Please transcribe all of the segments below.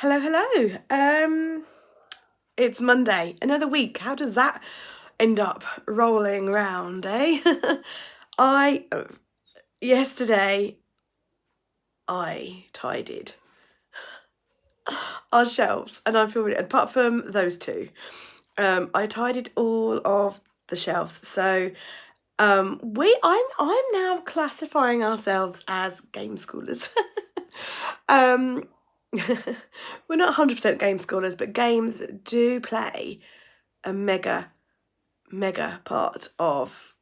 Hello, hello. It's Monday, another week. How does that end up rolling round, eh? I Yesterday I tidied our shelves, and I feel really, apart from those two, I tidied all of the shelves. So I'm now classifying ourselves as Gameschoolers. We're not 100% Gameschoolers, but games do play a mega part of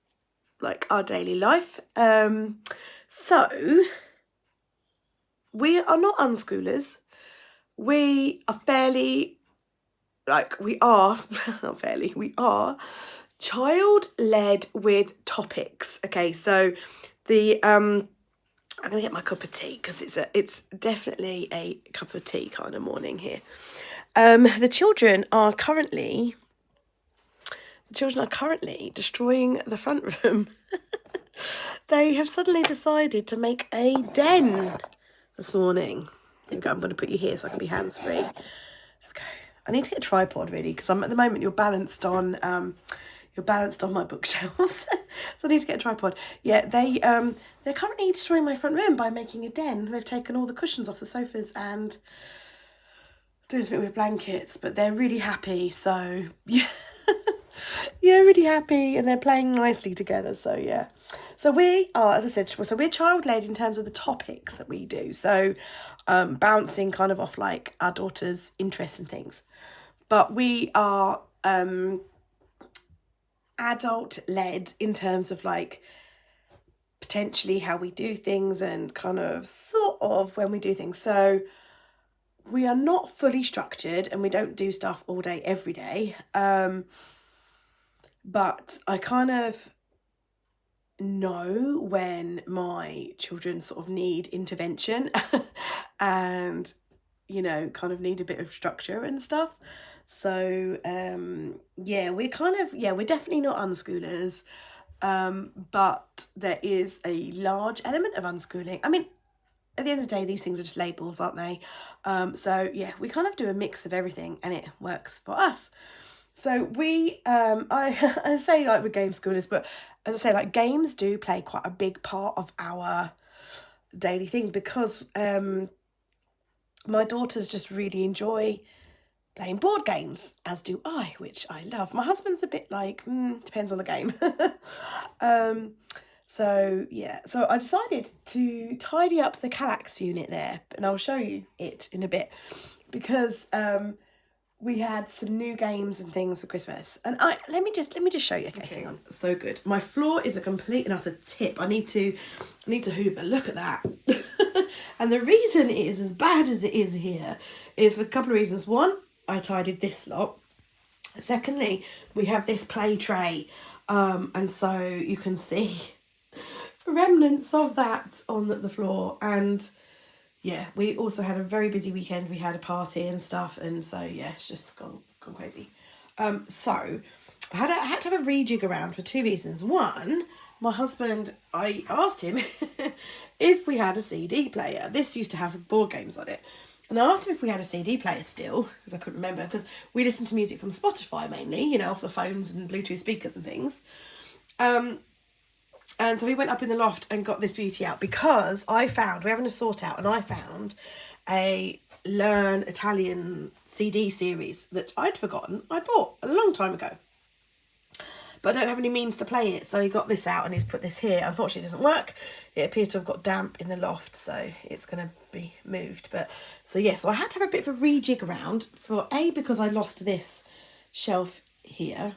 like our daily life. So we are not unschoolers. We are fairly, we are not fairly, we are child-led with topics. Okay, so the I'm gonna get my cup of tea because it's definitely a cup of tea kind of morning here. The children are currently destroying the front room. They have suddenly decided to make a den this morning. I'm going to put you here so I can be hands-free. There we go. I need to get a tripod really because I'm at the moment you're balanced on my bookshelves. So I need to get a tripod. Yeah, they're currently destroying my front room by making a den. They've taken all the cushions off the sofas and doing something with blankets, but they're really happy. So yeah. Yeah, really happy, and they're playing nicely together. So yeah. So we are, as I said, so we're child-led in terms of the topics that we do. So bouncing kind of off like our daughter's interests and things. But we are adult-led in terms of like potentially how we do things and kind of sort of when we do things. So we are not fully structured and we don't do stuff all day, every day. But I kind of know when my children sort of need intervention and, kind of need a bit of structure and stuff. So, we're definitely not unschoolers. But there is a large element of unschooling. I mean, at the end of the day, these things are just labels, aren't they? We kind of do a mix of everything and it works for us. So we, I say like we're game schoolers, but as I say, like games do play quite a big part of our daily thing because my daughters just really enjoy playing board games, as do I, which I love. My husband's a bit like, depends on the game. So I decided to tidy up the Calax unit there, and I'll show you it in a bit because we had some new games and things for Christmas. And let me just show you. Okay, hang on. So good. My floor is a complete and utter tip. I need to hoover. Look at that. And the reason it is as bad as it is here is for a couple of reasons. One, I tidied this lot. Secondly, we have this play tray. And so you can see remnants of that on the floor. And yeah, we also had a very busy weekend. We had a party and stuff, and so yeah, it's just gone crazy. So I had to have a rejig around for two reasons. One, my husband, I asked him if we had a CD player. This used to have board games on it. And I asked him if we had a CD player still, because I couldn't remember, because we listen to music from Spotify mainly, off the phones and Bluetooth speakers and things. And so we went up in the loft and got this beauty out because we're having a sort out, and I found a Learn Italian CD series that I'd forgotten I bought a long time ago. But I don't have any means to play it, so he got this out and he's put this here. Unfortunately, it doesn't work. It appears to have got damp in the loft, so it's going to be moved. So I had to have a bit of a rejig around for because I lost this shelf here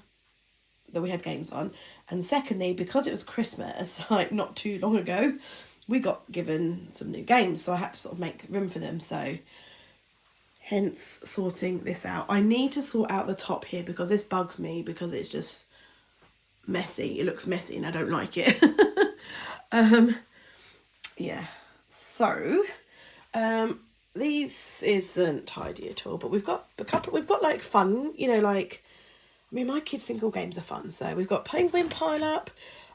that we had games on, and secondly because it was Christmas like not too long ago, we got given some new games, so I had to sort of make room for them. So hence sorting this out. I need to sort out the top here because this bugs me because it's just messy. It looks messy and I don't like it. So this isn't tidy at all, but we've got like fun, my kids think all games are fun. So we've got Penguin Pile Up,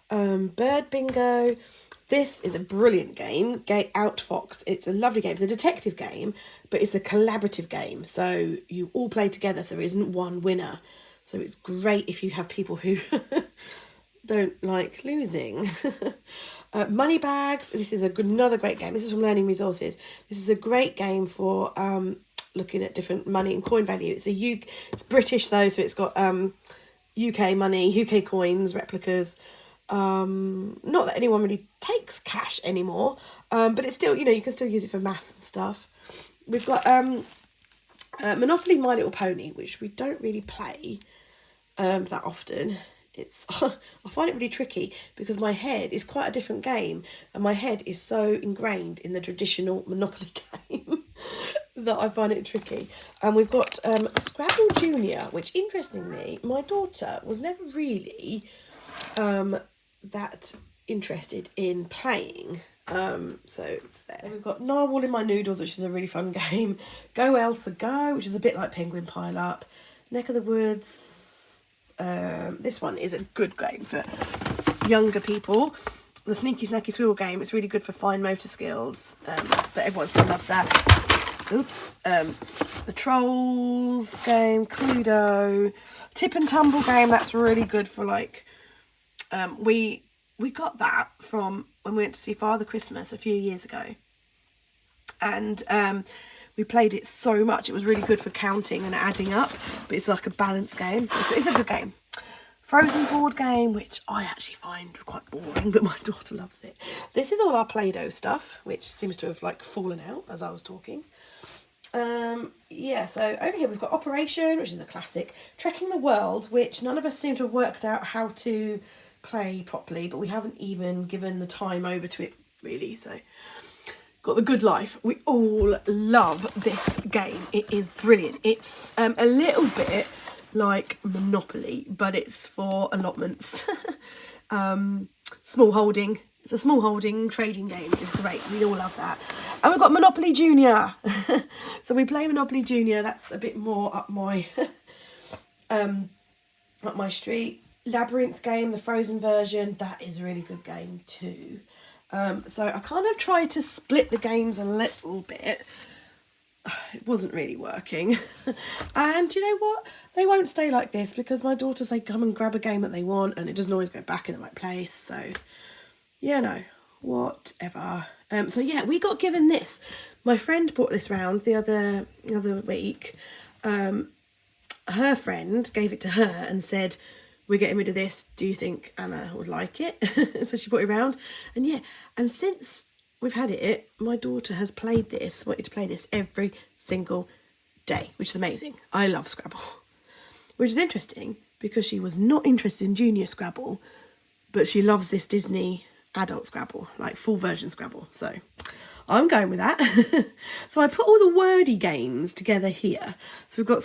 Bird Bingo, This is a brilliant game, Outfoxed. It's a lovely game. It's a detective game, but it's a collaborative game. So you all play together, so there isn't one winner. So it's great if you have people who don't like losing. Money Bags. This is another great game. This is from Learning Resources. This is a great game for looking at different money and coin value. It's British though, so it's got UK money, UK coins, replicas. Not that anyone really takes cash anymore, but it's still, you can still use it for maths and stuff. We've got Monopoly My Little Pony, which we don't really play that often. I find it really tricky because my head is quite a different game, and my head is so ingrained in the traditional Monopoly game that I find it tricky. And we've got Scrabble Junior, which interestingly, my daughter was never really that interested in playing. So it's there. We've got Narwhal in My Noodles, which is a really fun game. Go Elsa Go, which is a bit like Penguin Pile Up. Neck of the Woods. This one is a good game for younger people. The Sneaky Snacky Squirrel game, it's really good for fine motor skills, but everyone still loves that. Oops. The Trolls game, Cluedo. Tip and Tumble game, that's really good for like... We got that from when we went to see Father Christmas a few years ago, and we played it so much. It was really good for counting and adding up, but it's like a balanced game. It's a good game. Frozen board game, which I actually find quite boring, but my daughter loves it. This is all our Play-Doh stuff, which seems to have like fallen out as I was talking. Yeah, so over here we've got Operation, which is a classic. Trekking the World, which none of us seem to have worked out how to play properly, but we haven't even given the time over to it really. So got The Good Life. We all love this game. It is brilliant. It's a little bit like Monopoly, but it's for allotments. Small holding. It's a small holding trading game. It's great. We all love that. And we've got Monopoly Junior. So we play Monopoly Junior. That's a bit more up my up my street. Labyrinth game, the Frozen version, that is a really good game too. So I kind of tried to split the games a little bit. It wasn't really working. And you know what? They won't stay like this because my daughters, they come and grab a game that they want and it doesn't always go back in the right place. So, whatever. So yeah, we got given this. My friend brought this round the other week. Her friend gave it to her and said, "We're getting rid of this. Do you think Anna would like it?" So she brought it around. And yeah, and since we've had it, my daughter has wanted to play this every single day, which is amazing. I love Scrabble. Which is interesting because she was not interested in Junior Scrabble, but she loves this Disney adult Scrabble, like full version Scrabble. So I'm going with that. So I put all the wordy games together here. So we've got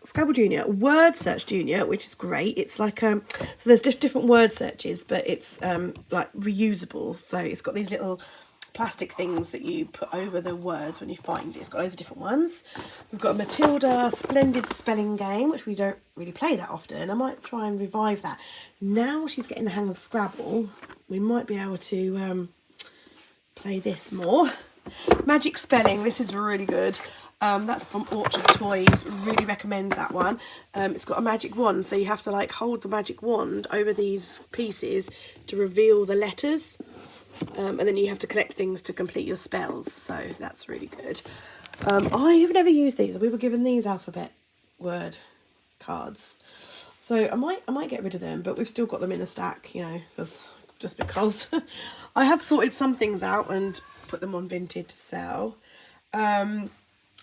Scrabble Junior, Word Search Junior, which is great. It's like so there's different word searches, but it's like reusable. So it's got these little plastic things that you put over the words when you find it. It's got loads of different ones. We've got a Matilda Splendid Spelling Game, which we don't really play that often. I might try and revive that. Now she's getting the hang of Scrabble, we might be able to play this more. Magic Spelling, this is really good. That's from Orchard Toys. Really recommend that one. It's got a magic wand, so you have to like hold the magic wand over these pieces to reveal the letters, and then you have to collect things to complete your spells. So that's really good. I have never used these. We were given these alphabet word cards, so I might get rid of them, but we've still got them in the stack, just because. I have sorted some things out and put them on Vinted to sell.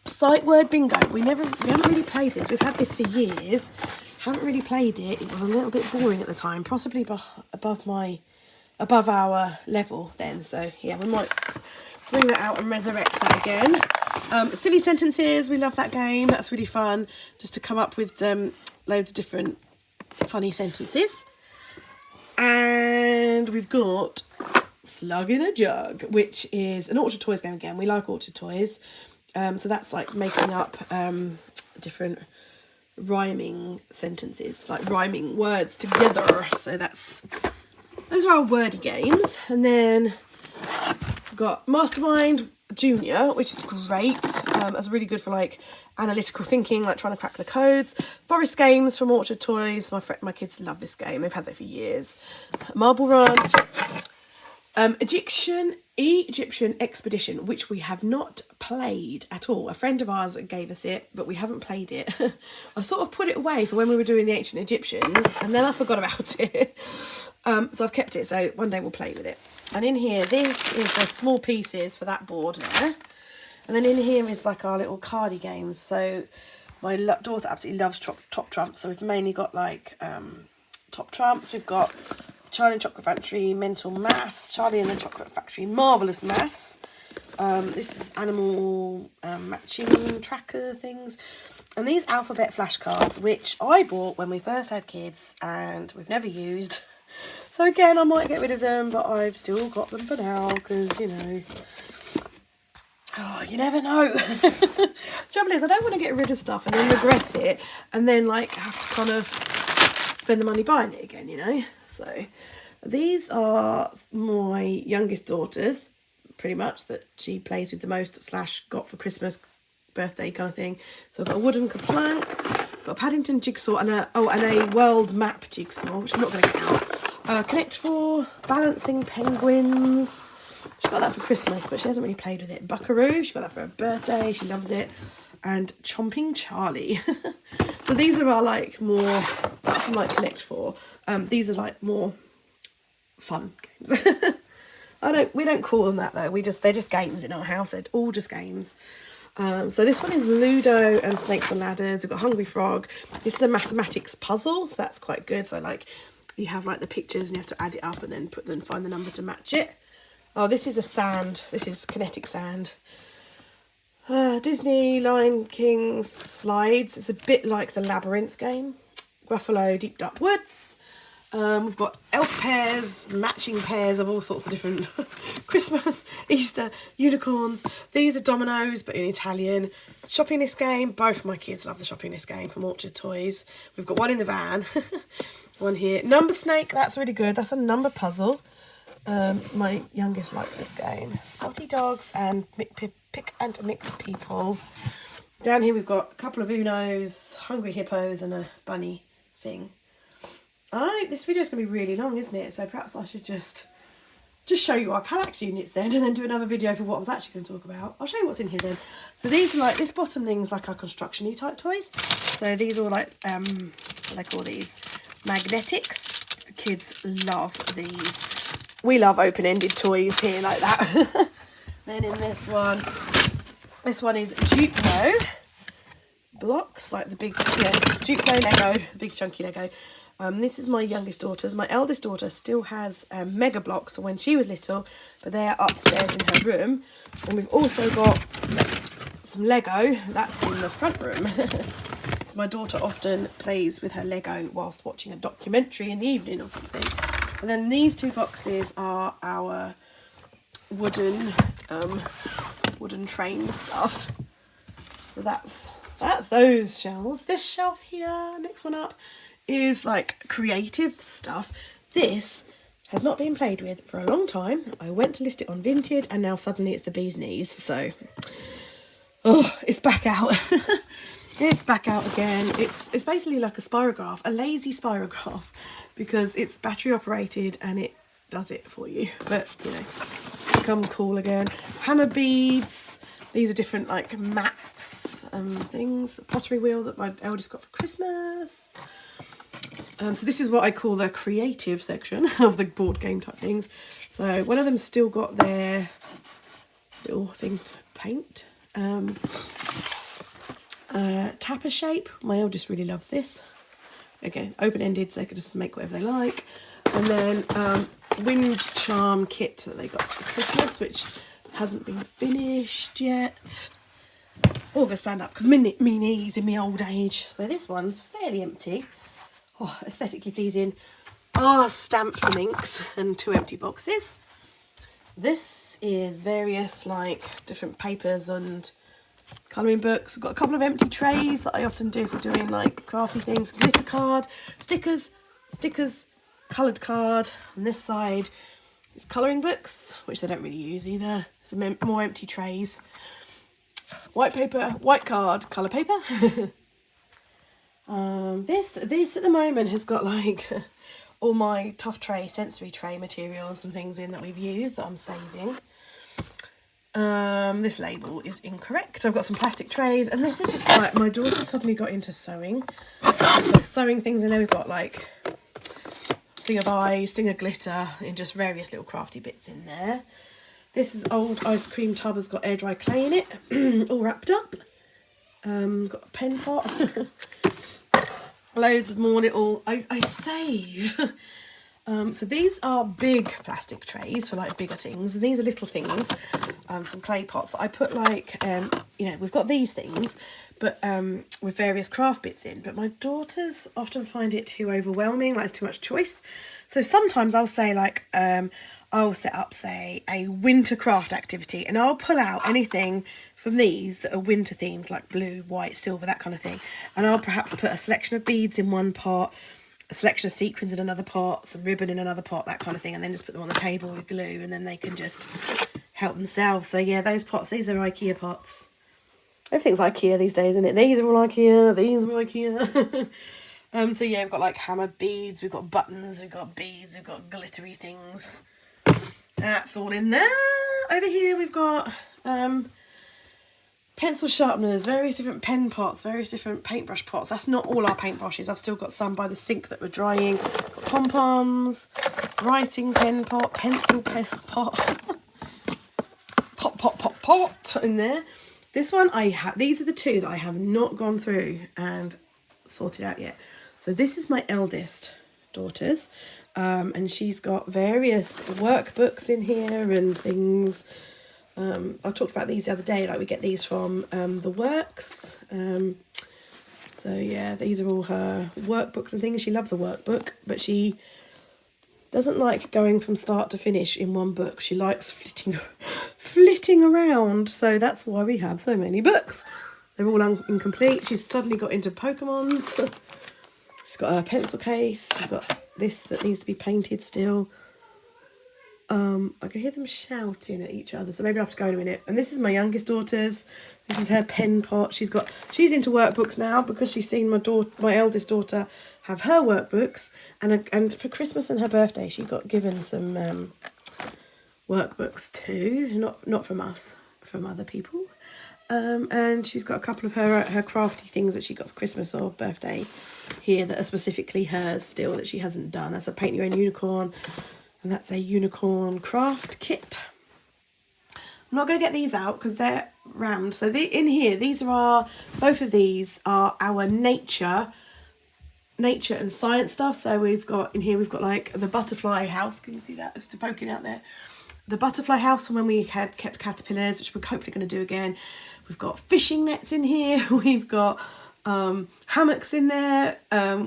Sight word bingo. We haven't really played this. We've had this for years. Haven't really played it. It was a little bit boring at the time, possibly above our level then. So yeah, we might bring that out and resurrect that again. Silly sentences. We love that game. That's really fun. Just to come up with loads of different funny sentences. And we've got Slug in a Jug, which is an Orchard Toys game again. We like Orchard Toys. So that's like making up different rhyming sentences, like rhyming words together. So those are our wordy games. And then We've got Mastermind Junior, which is great. That's really good for like analytical thinking, like trying to crack the codes. Forest Games from Orchard Toys. My kids love this game. They've had that for years. Marble Run. Egyptian Expedition, which we have not played at all. A friend of ours gave us it, but we haven't played it. I sort of put it away for when we were doing the ancient Egyptians, and then I forgot about it. So I've kept it, so one day we'll play with it. And in here, this is the small pieces for that board there. And then in here is like our little cardy games. So my daughter absolutely loves Top Trumps, so we've mainly got like Top Trumps. We've got Charlie and the Chocolate Factory, Mental Maths, Charlie and the Chocolate Factory, Marvellous Maths. This is animal matching tracker things. And these alphabet flashcards, which I bought when we first had kids and we've never used. So again, I might get rid of them, but I've still got them for now because, you know, oh, you never know. The trouble is, I don't want to get rid of stuff and then regret it and then like have to kind of spend the money buying it again, you know. So these are my youngest daughter's, pretty much, that she plays with the most / got for Christmas, birthday kind of thing. So I've got a wooden plank, got a Paddington jigsaw and a world map jigsaw, which I'm not going to count. Connect 4, balancing penguins. She got that for Christmas, but she hasn't really played with it. Buckaroo, she got that for her birthday, she loves it. And Chomping Charlie. So these are our like more, from like Connect 4. These are like more fun games. We don't call them that though. They're just games in our house. They're all just games. So this one is Ludo and Snakes and Ladders. We've got Hungry Frog. This is a mathematics puzzle, so that's quite good. So like you have like the pictures and you have to add it up and then find the number to match it. Oh, this is a sand. This is kinetic sand. Disney Lion King slides. It's a bit like the Labyrinth game. Gruffalo Deep Dark Woods. We've got elf pairs, matching pairs of all sorts of different Christmas, Easter, unicorns. These are dominoes, but in Italian. Shopping list game. Both of my kids love the shopping list game from Orchard Toys. We've got one in the van. One here. Number Snake. That's really good. That's a number puzzle. My youngest likes this game. Spotty Dogs and Pick and Mix People. Down here we've got a couple of Unos, Hungry Hippos and a bunny thing. This video is going to be really long, isn't it? So perhaps I should just show you our Kallax units then, and then do another video for what I was actually going to talk about. I'll show you what's in here then. So these are like, this bottom thing's like our construction-y type toys. So these are like, what do they call these? Magnetics. The kids love these. We love open-ended toys here like that. Then in this one is Duplo blocks, like the big, Duplo Lego, the big chunky Lego. This is my youngest daughter's. My eldest daughter still has Mega Blocks from when she was little, but they're upstairs in her room. And we've also got some Lego that's in the front room. So my daughter often plays with her Lego whilst watching a documentary in the evening or something. And then these two boxes are our wooden train stuff. So that's those shelves. This shelf here, next one up, is like creative stuff. This has not been played with for a long time. I went to list it on Vinted and now suddenly it's the bee's knees. So, it's back out. It's back out again. It's basically like a spirograph, a lazy spirograph, because it's battery operated and it does it for you. But, you know, become cool again. Hammer beads. These are different like mats and things. A pottery wheel that my eldest got for Christmas. So this is what I call the creative section of the board game type things. So one of them's still got their little thing to paint. Tapper shape. My eldest really loves this. Again, open-ended, so they can just make whatever they like. And then wind charm kit that they got for Christmas, which hasn't been finished yet. All gonna stand up because me knees in my old age. So this one's fairly empty. Oh, aesthetically pleasing. Stamps and inks and 2 empty boxes. This is various like different papers and colouring books. I've got a couple of empty trays that I often do for doing like crafty things. Glitter card, stickers, coloured card. On this side, It's colouring books, which they don't really use either. Some more empty trays. White paper, white card, colour paper. This at the moment has got like all my tough tray, sensory tray materials and things in that we've used that I'm saving. This label is incorrect. I've got some plastic trays, and this is just like my daughter suddenly got into sewing. She's got sewing things in there. We've got like thing of eyes, thing of glitter, and just various little crafty bits in there. This is old ice cream tub, has got air dry clay in it, all wrapped up. Got a pen pot. Loads of more little, I save. So these are big plastic trays for like bigger things, and these are little things, some clay pots that I put like, you know, we've got these things, but with various craft bits in, but my daughters often find it too overwhelming, like it's too much choice. So sometimes I'll say like, I'll set up, say, a winter craft activity, and I'll pull out anything from these that are winter themed, like blue, white, silver, that kind of thing. And I'll perhaps put a selection of beads in one pot, a selection of sequins in another pot, some ribbon in another pot, that kind of thing, and then just put them on the table with glue, and then they can just help themselves. So yeah, those pots, these are IKEA pots. Everything's IKEA these days, isn't it? These are all IKEA, these are all IKEA. So yeah, we've got like hammer beads, we've got buttons, we've got beads, we've got glittery things. That's all in there. Over here we've got pencil sharpeners, various different pen pots, various different paintbrush pots. That's not all our paintbrushes. I've still got some by the sink that were drying. Got pom-poms, writing pen pot, pencil pen pot, pot in there. This one I have, these are the two that I have not gone through and sorted out yet. So this is my eldest daughter's, and she's got various workbooks in here and things. I talked about these the other day, like we get these from the Works. So yeah, these are all her workbooks and things. She loves a workbook, but she doesn't like going from start to finish in one book. She likes flitting around. So that's why we have so many books. They're all incomplete. She's suddenly got into Pokemons. She's got a pencil case. She's got this that needs to be painted still. I can hear them shouting at each other, so maybe I'll have to go in a minute. And this is my youngest daughter's. This is her pen pot. She's into workbooks now because she's seen my eldest daughter have her workbooks, and for Christmas and her birthday she got given some workbooks too, not from us, from other people. And she's got a couple of her crafty things that she got for Christmas or birthday here that are specifically hers still that she hasn't done. That's a paint your own unicorn. And that's a unicorn craft kit. I'm not going to get these out because they're rammed. So in here, both of these are our nature and science stuff. So we've got like the butterfly house. Can you see that? It's poking out there. The butterfly house from when we had kept caterpillars, which we're hopefully going to do again. We've got fishing nets in here. We've got hammocks in there.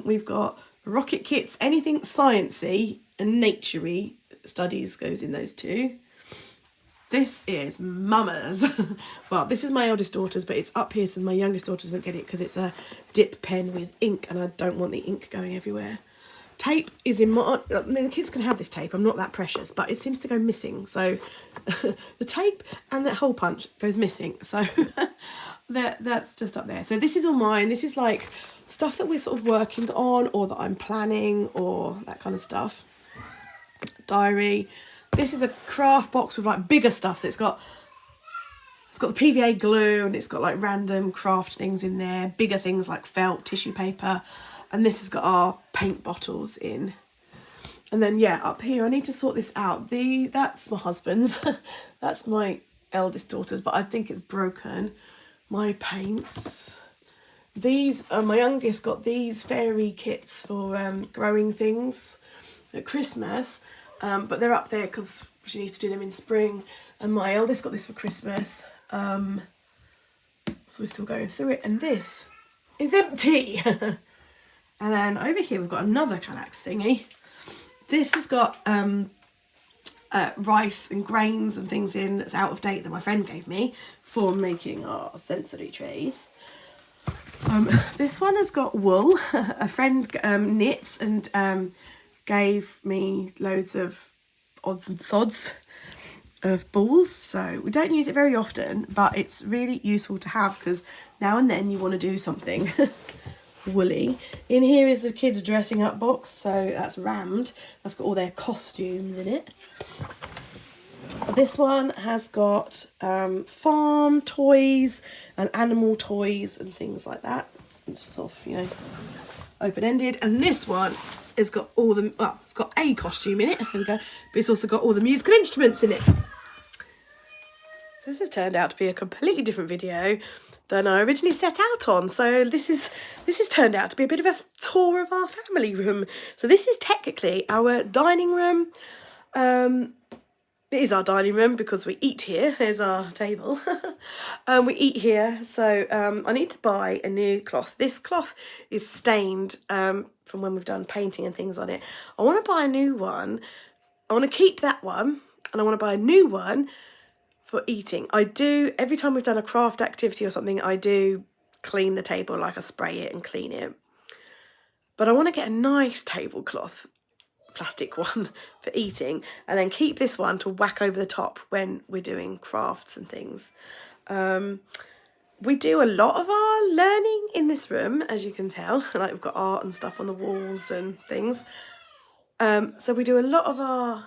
We've got rocket kits, anything sciencey and naturey studies goes in those two. This is Mama's. Well, this is my eldest daughter's, but it's up here so my youngest daughter doesn't get it because it's a dip pen with ink and I don't want the ink going everywhere. Tape is in my... The kids can have this tape. I'm not that precious, but it seems to go missing. So the tape and that hole punch goes missing. So that's just up there. So this is all mine. This is like stuff that we're sort of working on or that I'm planning or that kind of stuff. Diary. This is a craft box with like bigger stuff. So it's got the PVA glue and it's got like random craft things in there. Bigger things like felt, tissue paper. And this has got our paint bottles in. And then, yeah, up here, I need to sort this out. That's my husband's. That's my eldest daughter's, but I think it's broken. My paints. My youngest got these fairy kits for growing things at Christmas. But they're up there because she needs to do them in spring. And my eldest got this for Christmas. So we're still going through it. And this is empty. And then over here we've got another Kallax thingy. This has got rice and grains and things in that's out of date that my friend gave me for making our sensory trays. This one has got wool. A friend knits and gave me loads of odds and sods of balls. So we don't use it very often, but it's really useful to have because now and then you want to do something woolly. In here is the kids' dressing up box, so that's rammed. That's got all their costumes in it. This one has got farm toys and animal toys and things like that. It's sort of, you know, open-ended. And this one has got all the, well, it's got a costume in it, there we go, but it's also got all the musical instruments in it. So this has turned out to be a completely different video than I originally set out on. So this is turned out to be a bit of a tour of our family room. So this is technically our dining room. It is our dining room because we eat here. There's our table. We eat here. So I need to buy a new cloth. This cloth is stained from when we've done painting and things on it. I want to buy a new one. I want to keep that one and I want to buy a new one for eating. I do, every time we've done a craft activity or something, I do clean the table, like I spray it and clean it. But I want to get a nice tablecloth, plastic one for eating, and then keep this one to whack over the top when we're doing crafts and things. We do a lot of our learning in this room, as you can tell. Like we've got art and stuff on the walls and things. So we do a lot of our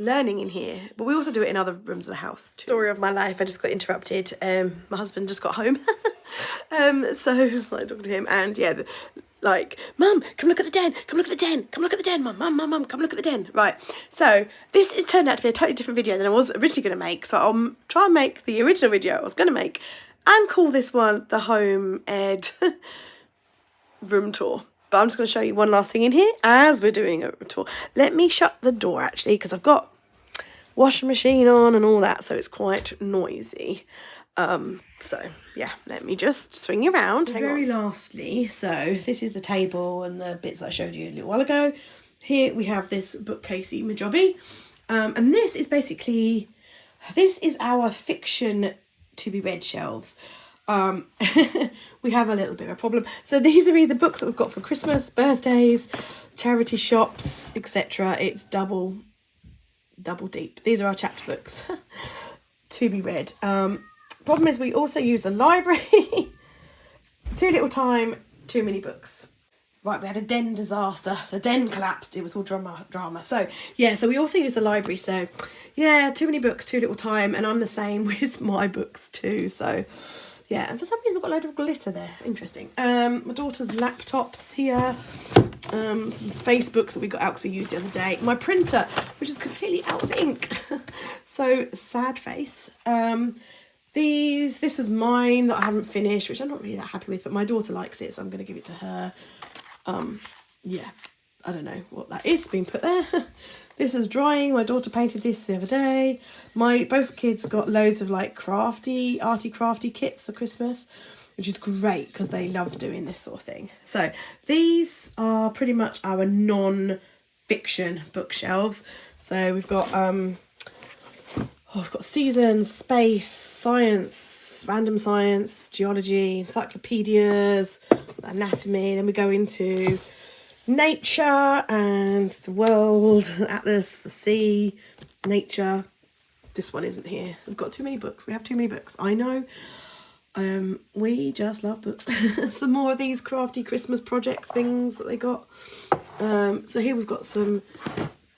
learning in here, but we also do it in other rooms of the house too. Story of my life, I just got interrupted. My husband just got home. So I was like talking to him, and yeah, like, Mum, come look at the den, come look at the den, come look at the den, Mum, come look at the den. Right, so this has turned out to be a totally different video than I was originally going to make, so I'll try and make the original video I was going to make and call this one the Home Ed room tour. But I'm just going to show you one last thing in here as we're doing a tour. Let me shut the door, actually, because I've got washing machine on and all that, so it's quite noisy. So, yeah, let me just swing you around. Very lastly, so this is the table and the bits that I showed you a little while ago. Here we have this bookcasey majobby. And this is basically, this is our fiction to be read shelves. We have a little bit of a problem. So these are either books that we've got for Christmas, birthdays, charity shops, etc. It's double deep. These are our chapter books to be read. Problem is we also use the library. Too little time, too many books. Right, we had a den disaster. The den collapsed. It was all drama. So, yeah, so we also use the library. So, yeah, too many books, too little time. And I'm the same with my books too. So, yeah, and for some reason we've got a load of glitter there. Interesting. My daughter's laptop's here. Some space books that we got out because we used the other day. My printer, which is completely out of ink. So, sad face. This was mine that I haven't finished, which I'm not really that happy with, but my daughter likes it, so I'm going to give it to her. Yeah, I don't know what that is being put there. This was drying. My daughter painted this the other day. Both kids got loads of like arty crafty kits for Christmas, which is great because they love doing this sort of thing. So these are pretty much our non-fiction bookshelves. So we've got we've got seasons, space, science, random science, geology, encyclopedias, anatomy. Then we go into nature and the world, atlas, the sea, nature. This one isn't here. We've got too many books. We have too many books. I know. We just love books. Some more of these crafty Christmas project things that they got. So here we've got some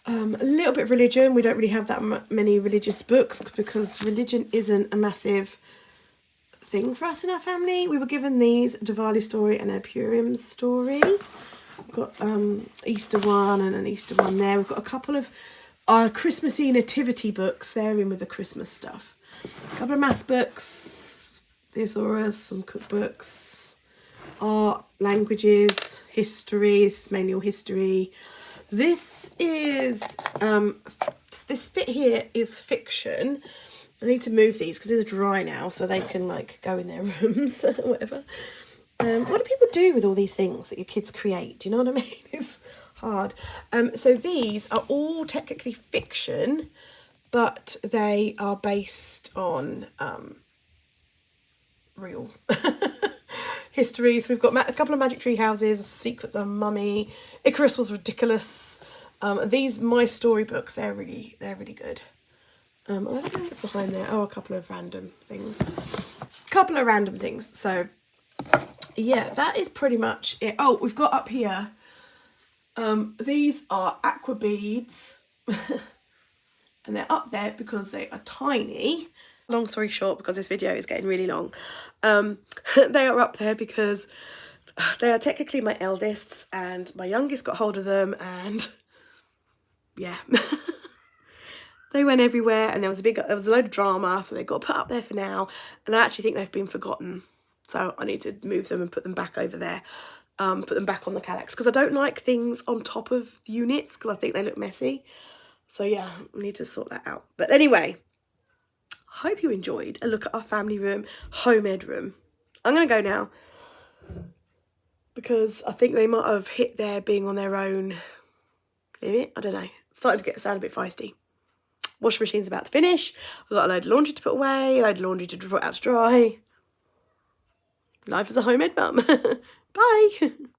a little bit of religion. We don't really have that many religious books because religion isn't a massive thing for us in our family. We were given these Diwali story and a Purim story. We've got Easter one and an Easter one there. We've got a couple of our Christmassy nativity books. They're in with the Christmas stuff. A couple of maths books, thesaurus, some cookbooks, art, languages, history. This is mainly all history. This is, this bit here is fiction. I need to move these because these are dry now so they can like go in their rooms or whatever. What do people do with all these things that your kids create? Do you know what I mean? It's hard. So these are all technically fiction, but they are based on real history. So we've got a couple of Magic Tree houses, Secrets of Mummy, Icarus was ridiculous, These My Storybooks, they're really good. I don't know what's behind there. Oh, a couple of random things. So yeah, that is pretty much it. Oh, we've got up here, these are aqua beads. And they're up there because they are tiny. Long story short, because this video is getting really long, they are up there because they are technically my eldest's, and my youngest got hold of them, and yeah. They went everywhere, and there was a load of drama, so they got put up there for now, and I actually think they've been forgotten, so I need to move them and put them back over there, put them back on the Kallax, because I don't like things on top of units, because I think they look messy. So yeah, I need to sort that out. But anyway, hope you enjoyed a look at our family room, home ed room. I'm going to go now because I think they might have hit their being on their own limit. I don't know. It's starting to sound a bit feisty. Washing machine's about to finish. I've got a load of laundry to put away, a load of laundry to put out to dry. Life as a home ed mum. Bye.